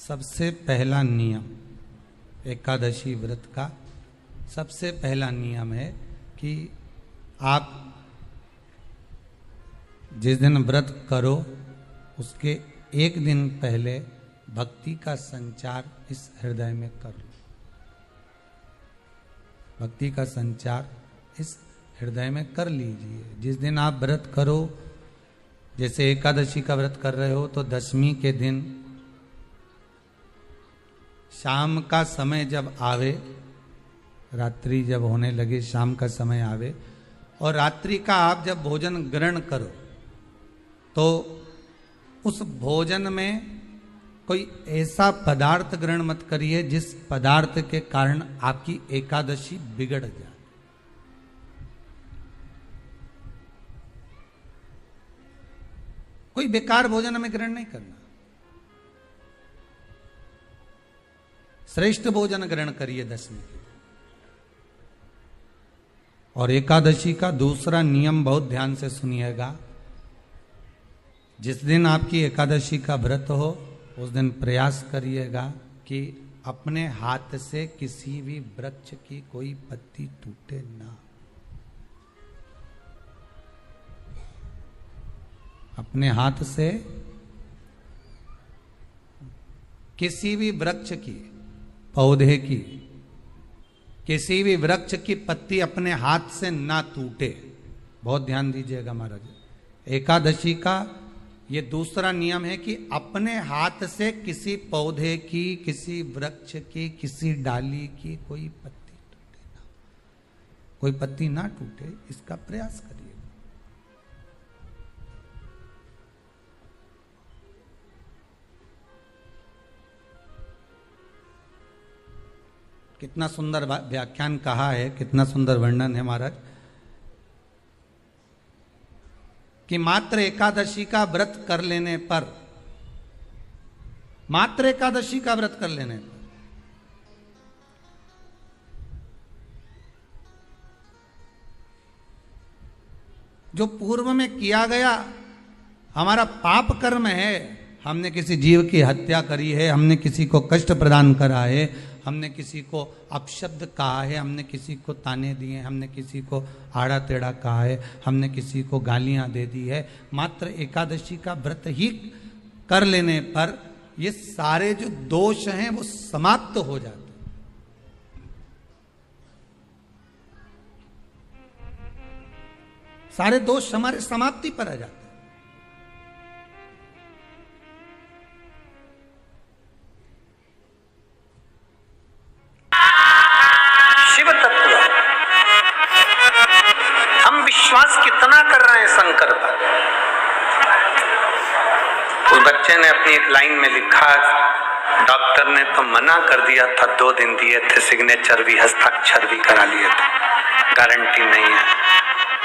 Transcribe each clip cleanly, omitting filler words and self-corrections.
सबसे पहला नियम एकादशी व्रत का सबसे पहला नियम है कि आप जिस दिन व्रत करो उसके एक दिन पहले भक्ति का संचार इस हृदय में कर लो। भक्ति का संचार इस हृदय में कर लीजिए। जिस दिन आप व्रत करो, जैसे एकादशी का व्रत कर रहे हो तो दशमी के दिन शाम का समय जब आवे, रात्रि जब होने लगे, शाम का समय आवे और रात्रि का आप जब भोजन ग्रहण करो तो उस भोजन में कोई ऐसा पदार्थ ग्रहण मत करिए जिस पदार्थ के कारण आपकी एकादशी बिगड़ जाए। कोई बेकार भोजन हमें ग्रहण नहीं करना, श्रेष्ठ भोजन ग्रहण करिए दशमी के। और एकादशी का दूसरा नियम बहुत ध्यान से सुनिएगा। जिस दिन आपकी एकादशी का व्रत हो उस दिन प्रयास करिएगा कि अपने हाथ से किसी भी वृक्ष की कोई पत्ती टूटे ना। अपने हाथ से किसी भी वृक्ष की, पौधे की, किसी भी वृक्ष की पत्ती अपने हाथ से ना टूटे। बहुत ध्यान दीजिएगा महाराज। एकादशी का ये दूसरा नियम है कि अपने हाथ से किसी पौधे की, किसी वृक्ष की, किसी डाली की कोई पत्ती टूटे ना, कोई पत्ती ना टूटे, इसका प्रयास करिए। कितना सुंदर व्याख्यान कहा है, कितना सुंदर वर्णन है महाराज कि मात्र एकादशी का व्रत कर लेने पर, मात्र एकादशी का व्रत कर लेने पर जो पूर्व में किया गया हमारा पाप कर्म है, हमने किसी जीव की हत्या करी है, हमने किसी को कष्ट प्रदान करा है, हमने किसी को अपशब्द कहा है, हमने किसी को ताने दिए, हमने किसी को आड़ा टेढ़ा कहा है, हमने किसी को गालियां दे दी है, मात्र एकादशी का व्रत ही कर लेने पर ये सारे जो दोष हैं वो समाप्त हो जाते हैं। सारे दोष हमारे समाप्ति पर आ जाते हैं। विश्वास कितना कर रहे हैं शंकर पर। उस बच्चे ने अपनी एक लाइन में लिखा, डॉक्टर ने तो मना कर दिया था, 2 दिन दिए थे, सिग्नेचर भी, हस्ताक्षर भी करा लिए थे, गारंटी नहीं है।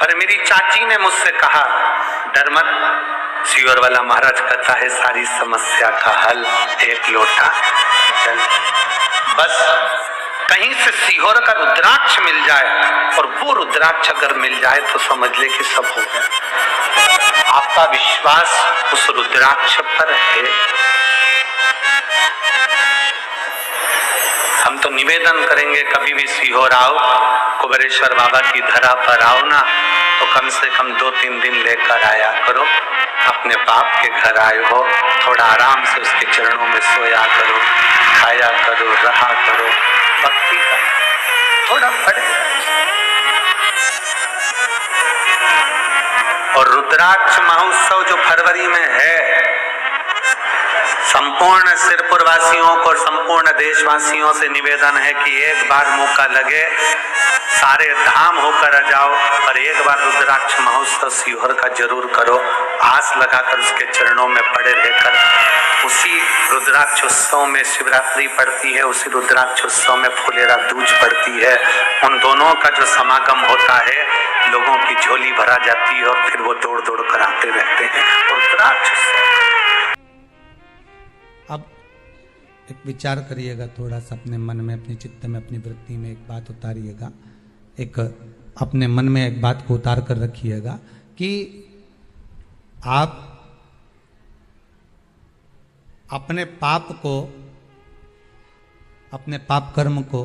पर मेरी चाची ने मुझसे कहा, डर मत, सीहोर वाला महाराज कहता है सारी समस्या का हल 1 लोटा। बस कहीं से सीहोर का रुद्राक्ष मिल जाए और वो रुद्राक्ष अगर मिल जाए तो समझ ले कि सब हो गया। आपका विश्वास उस रुद्राक्ष पर है। हम तो निवेदन करेंगे, कभी भी सीहोर आओ, कुबेरेश्वर बाबा की धरा पर आओ ना, तो कम से कम 2-3 दिन लेकर आया करो। अपने बाप के घर आए हो, थोड़ा आराम से उसके चरणों में सोया करो, खाया करो, रहा करो, भक्ति का थोड़ा पड़े। और रुद्राक्ष महोत्सव जो फरवरी में है, संपूर्ण सिरपुर वासियों को और संपूर्ण देशवासियों से निवेदन है कि एक बार मौका लगे, सारे धाम होकर आ जाओ और एक बार रुद्राक्ष महोत्सव सीहोर का जरूर करो। आस लगाकर उसके चरणों में पड़े रहकर उसी रुद्राक्ष उत्सव में शिवरात्रि पड़ती है, उसी रुद्राक्ष उत्सव में फुलेरा दूज पड़ती है। उन दोनों का जो समागम होता है, लोगों की झोली भरा जाती है और फिर वो दौड़ दौड़ कर आते रहते हैं। रुद्राक्ष अब एक विचार करिएगा, थोड़ा सा अपने मन में, अपने चित्त में, अपनी वृत्ति में एक बात उतारिएगा, एक अपने मन में एक बात को उतार कर रखिएगा कि आप अपने पाप को अपने पाप कर्म को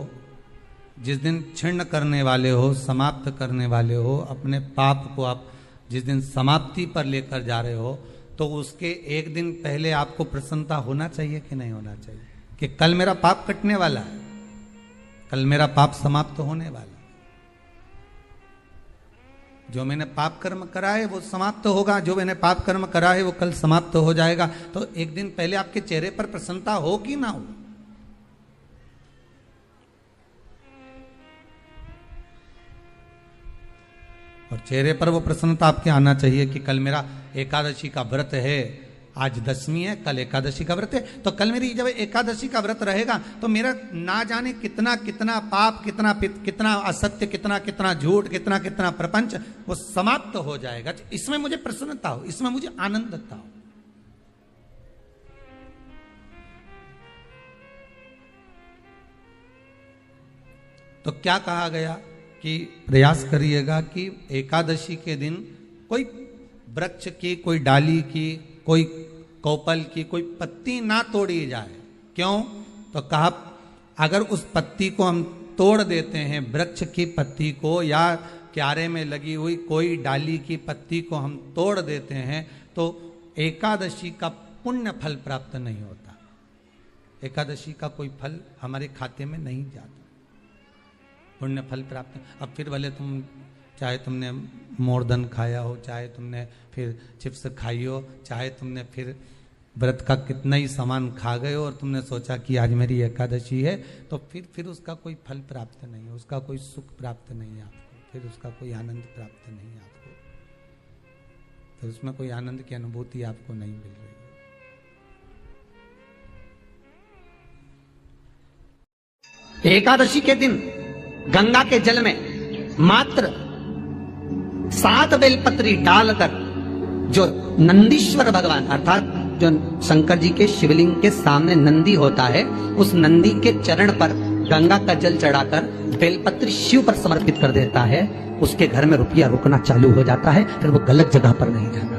जिस दिन छिन्न करने वाले हो, समाप्त करने वाले हो, अपने पाप को आप जिस दिन समाप्ति पर लेकर जा रहे हो, तो उसके एक दिन पहले आपको प्रसन्नता होना चाहिए कि नहीं होना चाहिए कि कल मेरा पाप कटने वाला है, कल मेरा पाप समाप्त होने वाला है। जो मैंने पाप कर्म करा है वो समाप्त होगा, जो मैंने पाप कर्म करा है वो कल समाप्त हो जाएगा। तो एक दिन पहले आपके चेहरे पर प्रसन्नता हो कि ना हो। और चेहरे पर वो प्रसन्नता आपके आना चाहिए कि कल मेरा एकादशी का व्रत है, आज दशमी है, कल एकादशी का व्रत है, तो कल मेरी जब एकादशी का व्रत रहेगा तो मेरा ना जाने कितना कितना पाप, कितना कितना असत्य, कितना कितना झूठ, कितना कितना प्रपंच वो समाप्त हो जाएगा। इसमें मुझे प्रसन्नता हो, इसमें मुझे आनंदता हो। तो क्या कहा गया कि प्रयास करिएगा कि एकादशी के दिन कोई वृक्ष की, कोई डाली की, कोई कोपल की कोई पत्ती ना तोड़ी जाए। क्यों? तो कहा अगर उस पत्ती को हम तोड़ देते हैं, वृक्ष की पत्ती को या क्यारे में लगी हुई कोई डाली की पत्ती को हम तोड़ देते हैं, तो एकादशी का पुण्य फल प्राप्त नहीं होता, एकादशी का कोई फल हमारे खाते में नहीं जाता, पुण्य फल प्राप्त। अब फिर भले तुम चाहे तुमने मोरधन खाया हो, चाहे तुमने फिर चिप्स खाई हो, चाहे तुमने फिर व्रत का कितना ही सामान खा गए हो और तुमने सोचा कि आज मेरी एकादशी है, तो फिर उसका कोई फल प्राप्त नहीं है, उसका कोई सुख प्राप्त नहीं है आपको, फिर उसका कोई आनंद प्राप्त नहीं है आपको, फिर उसमें कोई आनंद की अनुभूति आपको नहीं मिल रही है। एकादशी के दिन गंगा के जल में मात्र 7 बेलपत्री डालकर जो नंदीश्वर भगवान अर्थात जो शंकर जी के शिवलिंग के सामने नंदी होता है, उस नंदी के चरण पर गंगा का जल चढ़ाकर बेलपत्री शिव पर समर्पित कर देता है, उसके घर में रुपया रुकना चालू हो जाता है। फिर वो गलत जगह पर नहीं जाएगा,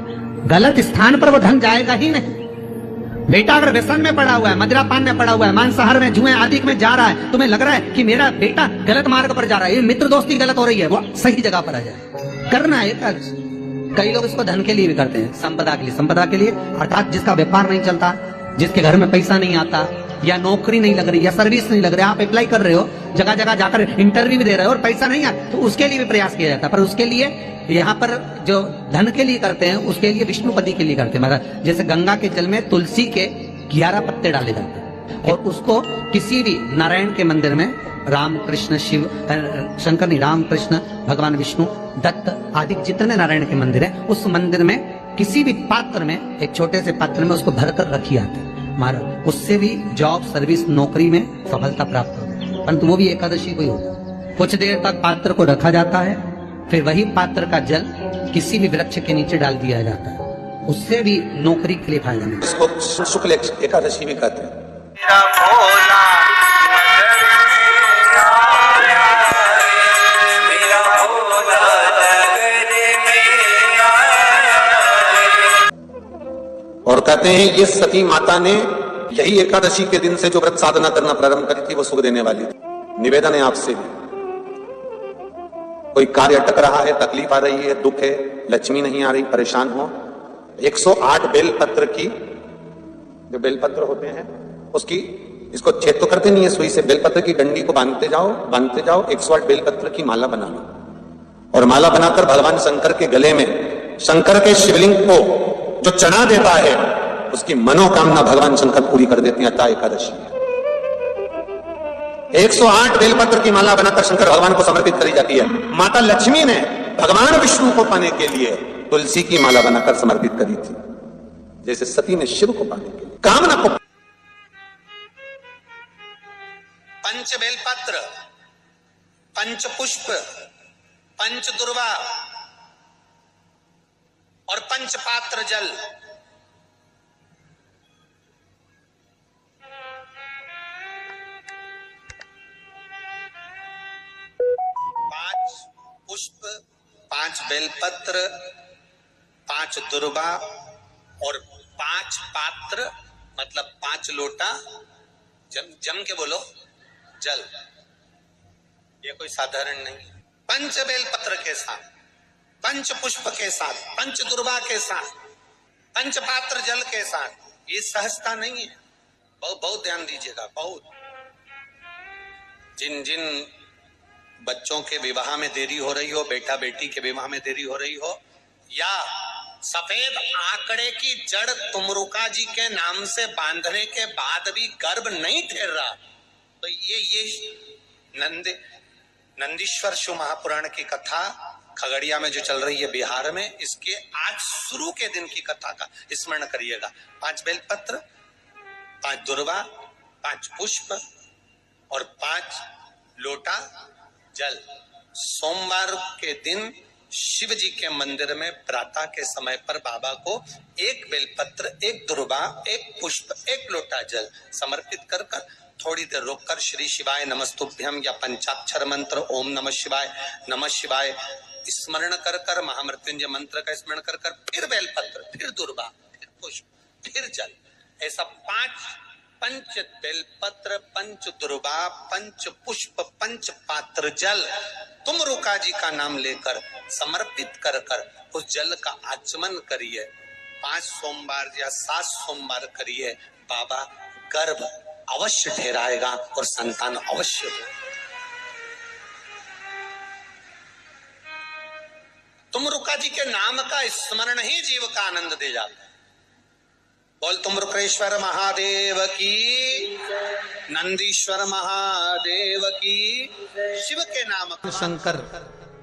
गलत स्थान पर वो धन जाएगा ही नहीं। बेटा अगर व्यसन में पड़ा हुआ है, मदिरा पान में पड़ा हुआ है, मांसाहार में, जुए आदि में जा रहा है, तुम्हें लग रहा है कि मेरा बेटा गलत मार्ग पर जा रहा है, ये मित्र दोस्ती गलत हो रही है, वो सही जगह पर आ जाए। करना है। कई लोग इसको धन के लिए भी करते हैं, संपदा के लिए। संपदा के लिए अर्थात जिसका व्यापार नहीं चलता, जिसके घर में पैसा नहीं आता, या नौकरी नहीं लग रही, या सर्विस नहीं लग रही, आप अप्लाई कर रहे हो, जगह जगह जाकर इंटरव्यू भी दे रहे हो और पैसा नहीं आता, तो उसके लिए भी प्रयास किया जाता है। पर उसके लिए यहाँ पर जो धन के लिए करते हैं, उसके लिए विष्णुपति के लिए करते हैं। मतलब जैसे गंगा के जल में तुलसी के 11 पत्ते डाले जाते हैं और उसको किसी भी नारायण के मंदिर में राम कृष्ण शिव शंकर नहीं, राम कृष्ण भगवान विष्णु दत्त आदि जितने नारायण के मंदिर है, उस मंदिर में किसी भी पात्र में, एक छोटे से पात्र में उसको भरकर रखी जाती है महाराज। उससे भी जॉब, सर्विस, नौकरी में सफलता प्राप्त होती है। परंतु वो भी एकादशी को ही होता है। कुछ देर तक पात्र को रखा जाता है, फिर वही पात्र का जल किसी भी वृक्ष के नीचे डाल दिया जाता है, उससे भी नौकरी के लिए फायदा मिलता है। इसको शुक्ल एकादशी भी कहते हैं। और कहते हैं ये सती माता ने यही एकादशी के दिन से जो व्रत साधना करना प्रारंभ करी थी, वो सुख देने वाली थी। निवेदन है आपसे भी, कोई कार्य अटक रहा है, तकलीफ आ रही है, दुख है, लक्ष्मी नहीं आ रही, परेशान हो, 108 बेलपत्र की, जो बेलपत्र होते हैं उसकी, इसको छेद तो करते नहीं है सुई से, बेलपत्र की डंडी को बांधते जाओ 108 बेलपत्र की माला बना लो और माला बनाकर भगवान शंकर के गले में, शंकर के शिवलिंग को जो चढ़ा देता है उसकी मनोकामना भगवान शंकर पूरी कर देते हैं। अतः एकादशी 108 बेलपत्र की माला बनाकर शंकर भगवान को समर्पित करी जाती है। माता लक्ष्मी ने भगवान विष्णु को पाने के लिए तुलसी की माला बनाकर समर्पित करी थी, जैसे सती ने शिव को पाने के लिए कामना को। पंच बेलपत्र, पंच पुष्प, पंच दुर्वा और पंच पात्र जल, पुष्प, 5 बेलपत्र, 5 दुर्वा और 5 पात्र, मतलब 5 लोटा, जम के बोलो, जल, ये कोई साधारण नहीं है। पंच बेलपत्र के साथ, पंच पुष्प के साथ, पंच दुर्वा के साथ, पंच पात्र जल के साथ, ये सहजता नहीं है। बहुत बहुत ध्यान दीजिएगा। बहुत जिन जिन बच्चों के विवाह में देरी हो रही हो, बेटा बेटी के विवाह में देरी हो रही हो, या सफेद आंकड़े की जड़ तुमरुका जी के नाम से बांधने के बाद भी गर्भ नहीं ठहर रहा, तो ये नंदीश्वर शिव महापुराण की कथा खगड़िया में जो चल रही है बिहार में, इसके आज शुरू के दिन की कथा का स्मरण करिएगा। 5 बेलपत्र, 5 दुर्वा, 5 पुष्प और 5 लोटा जल। सोमवार के दिन शिव जी के मंदिर में प्रातः के समय पर बाबा को 1 बेलपत्र, 1 दुर्वा, 1 पुष्प, 1 लोटा जल समर्पित कर थोड़ी देर रोककर श्री शिवाय नमस्तुभ्यम या पंचाक्षर मंत्र ओम नमः शिवाय स्मरण कर महामृत्युंजय मंत्र का स्मरण कर फिर बेलपत्र, फिर दुर्वा, फिर पुष्प, फिर जल, ऐसा 5 पंच बेलपत्र, पंच दुर्वा, पंच पुष्प, पंच पात्र जल तुमरुका जी का नाम लेकर समर्पित कर उस जल का आचमन करिए। 5 सोमवार या 7 सोमवार करिए, बाबा गर्भ अवश्य ठहराएगा और संतान अवश्य हो। तुमरुका जी के नाम का स्मरण ही जीव का आनंद दे जाता है। बोल तुमरुकेश्वर महादेव की, नंदीश्वर महादेव की। शिव के नाम का शंकर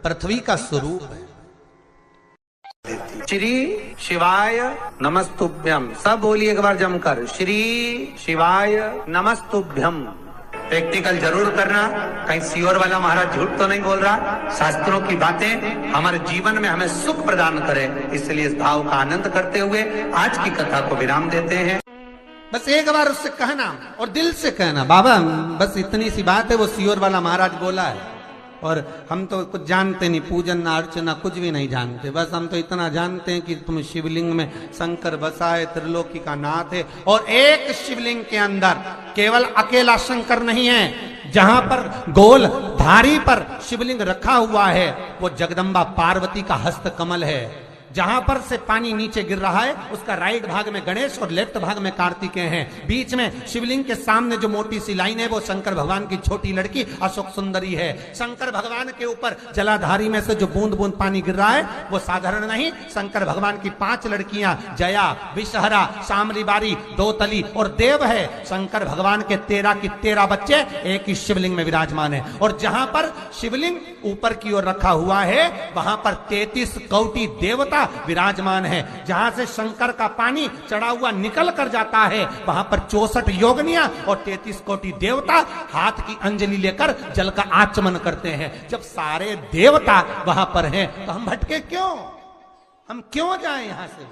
पृथ्वी का स्वरूप है। श्री शिवाय नमस्तुभ्यम, सब बोलिए एक बार जमकर, श्री शिवाय नमस्तुभ्यम। प्रैक्टिकल जरूर करना, कहीं सियोर वाला महाराज झूठ तो नहीं बोल रहा। शास्त्रों की बातें हमारे जीवन में हमें सुख प्रदान करे, इसलिए इस भाव का आनंद करते हुए आज की कथा को विराम देते हैं। बस एक बार उससे कहना और दिल से कहना, बाबा बस इतनी सी बात है, वो सियोर वाला महाराज बोला है और हम तो कुछ जानते नहीं, पूजन ना अर्चना कुछ भी नहीं जानते, बस हम तो इतना जानते हैं कि तुम शिवलिंग में शंकर बसाए, त्रिलोकी का नाथ है। और एक शिवलिंग के अंदर केवल अकेला शंकर नहीं है, जहां पर गोल धारी पर शिवलिंग रखा हुआ है वो जगदम्बा पार्वती का हस्त कमल है। जहां पर से पानी नीचे गिर रहा है उसका राइट भाग में गणेश और लेफ्ट भाग में कार्तिकेय हैं। बीच में शिवलिंग के सामने जो मोटी सी लाइन है वो शंकर भगवान की छोटी लड़की अशोक सुंदरी है। शंकर भगवान के ऊपर जलाधारी में से जो बूंद बूंद पानी गिर रहा है वो साधारण नहीं, शंकर भगवान की 5 लड़कियां जया, विषहरा, शामरी बारी, दोतली और देव है। शंकर भगवान के 13 की 13 बच्चे एक ही शिवलिंग में विराजमान है। और जहां पर शिवलिंग ऊपर की ओर रखा हुआ है वहां पर 33 कोटि देवता विराजमान है। जहां से शंकर का पानी चढ़ा हुआ निकल कर जाता है वहां पर 64 योगनियां और 33 कोटि देवता हाथ की अंजलि लेकर जल का आचमन करते हैं। जब सारे देवता वहां पर हैं तो हम भटके क्यों? हम क्यों जाएं यहां से?